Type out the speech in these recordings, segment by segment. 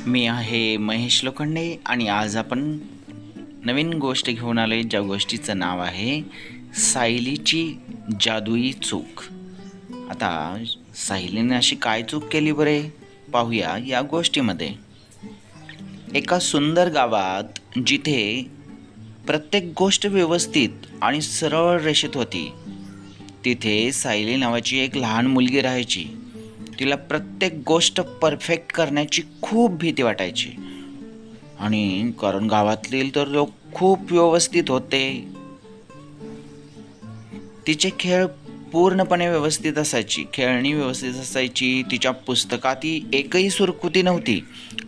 मी आहे महेश लोखंडे आणि आज आपण नवीन गोष्ट घेऊन आलोय, ज्या गोष्टीचं नाव आहे सायलीची जादुई चूक. आता सायलीने अशी काय चूक केली बरे, पाहूया या गोष्टीमध्ये. एका सुंदर गावात जिथे प्रत्येक गोष्ट व्यवस्थित आणि सरळ रेषेत होती, तिथे सायली नावाची एक लहान मुलगी राहायची. तिला प्रत्येक गोष्ट परफेक्ट करण्याची खूप भीती वाटायची, आणि कारण गावातील तर लोक खूप व्यवस्थित होते. तिचे खेळ पूर्णपणे व्यवस्थित असायची, खेळणी व्यवस्थित असायची. तिच्या पुस्तकातही एकही सुरकुती नव्हती,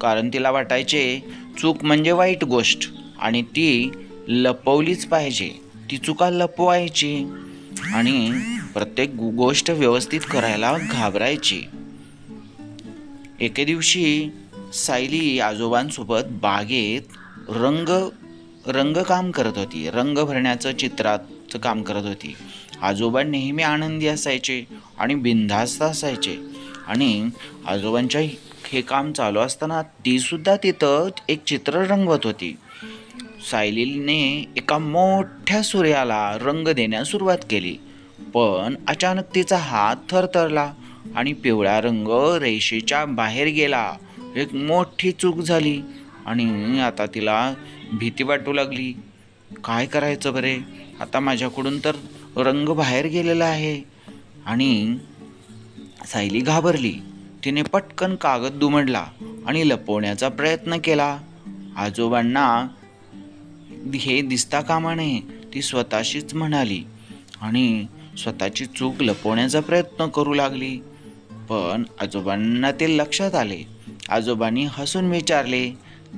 कारण तिला वाटायचे चूक म्हणजे वाईट गोष्ट आणि ती लपवलीच पाहिजे. ती चुका लपवायची आणि प्रत्येक गोष्ट व्यवस्थित करायला घाबरायची. एके दिवशी सायली आजोबांसोबत बागेत रंगकाम करत होती. रंग भरण्याचं, चित्राचं काम करत होती. आजोबा नेहमी आनंदी असायचे आणि बिनधास्त असायचे, आणि आजोबांच्या हे काम चालू असताना तीसुद्धा तिथं एक चित्र रंगवत होती. सायलीने एका मोठ्या सूर्याला रंग देण्यास सुरुवात केली, पण अचानक तिचा हात थरथरला आणि पिवळा रंग रेषेच्या बाहेर गेला. एक मोठी चूक झाली आणि आता तिला भीती वाटू लागली. काय करायचं बरे, आता माझ्याकडून तर रंग बाहेर गेलेला आहे. आणि सायली घाबरली. तिने पटकन कागद दुमडला आणि लपवण्याचा प्रयत्न केला. आजोबांना हे दिसता कामा नये, ती स्वतःशीच म्हणाली आणि स्वतःची चूक लपवण्याचा प्रयत्न करू लागली. पण आजोबांना ते लक्षात आले. आजोबांनी हसून विचारले,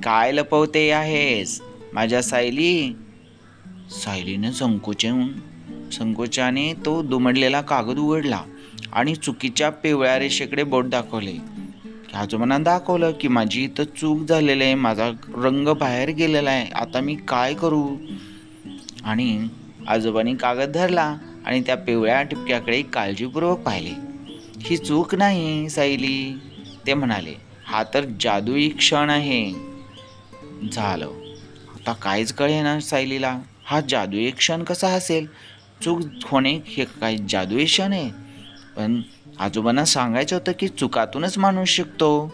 काय लपवते आहेस माझ्या सायली? सायलीने संकोचाने तो दुमडलेला कागद उघडला आणि चुकीच्या पिवळ्या रेषेकडे बोट दाखवले. आजोबांना दाखवलं की माझी इथं चूक झालेली आहे, माझा रंग बाहेर गेलेला आहे, आता मी काय करू? आणि आजोबांनी कागद धरला आणि त्या पिवळ्या टिपक्याकडे काळजीपूर्वक पाहिले. ही चूक नाही सायली, ते म्हणाले, हा तर जादुई क्षण आहे. झालं, आता काहीच कळेना सायलीला. हा जादुई क्षण कसा असेल? चूक होणे हे काही जादुई क्षण आहे? पण आजोबांना सांगायचं होतं की चुकातूनच माणूस शिकतो.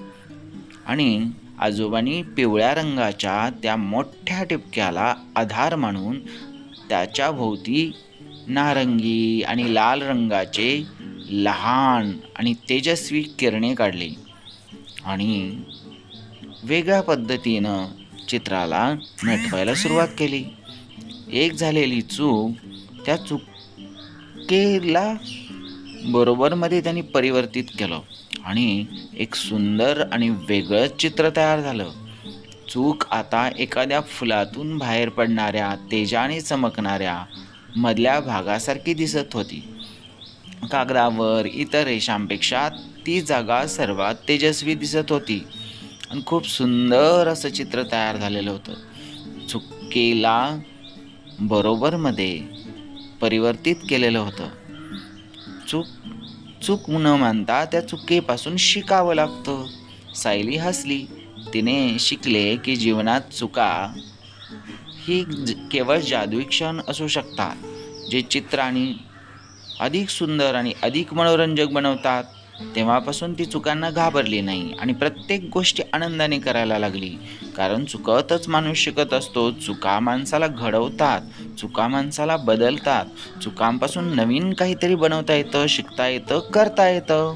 आणि आजोबांनी पिवळ्या रंगाच्या त्या मोठ्या टिपक्याला आधार मानून त्याच्या भोवती नारंगी आणि लाल रंगाचे लहान आणि तेजस्वी किरणे काढली आणि वेगळ्या पद्धतीनं चित्राला नटवायला सुरुवात केली. एक झालेली चूक त्या चुकीला बरोबरमध्ये त्यांनी परिवर्तित केलं आणि एक सुंदर आणि वेगळं चित्र तयार झालं. चूक आता एखाद्या फुलातून बाहेर पडणाऱ्या, तेजाने चमकणाऱ्या मधल्या भागासारखी दिसत होती. कागदावर इतर रेषांपेक्षा ती जागा सर्वात तेजस्वी दिसत होती आणि खूप सुंदर असं चित्र तयार झालेलं होतं. चुकीला बरोबरमध्ये परिवर्तित केलेलं होतं. चूक न मानता त्या चुकीपासून शिकावं लागतं. सायली हसली. तिने शिकले की जीवनात चुका ही केवळ जादुई क्षण असू शकतात, जे चित्र आणि अधिक सुंदर आणि अधिक मनोरंजक बनवतात. तेव्हापासून ती चुकांना घाबरली नाही आणि प्रत्येक गोष्टी आनंदाने करायला लागली, कारण चुकतच माणूस शिकत असतो. चुका माणसाला घडवतात, चुका माणसाला बदलतात. चुकांपासून नवीन काहीतरी बनवता येतं, शिकता येतं, करता येतं.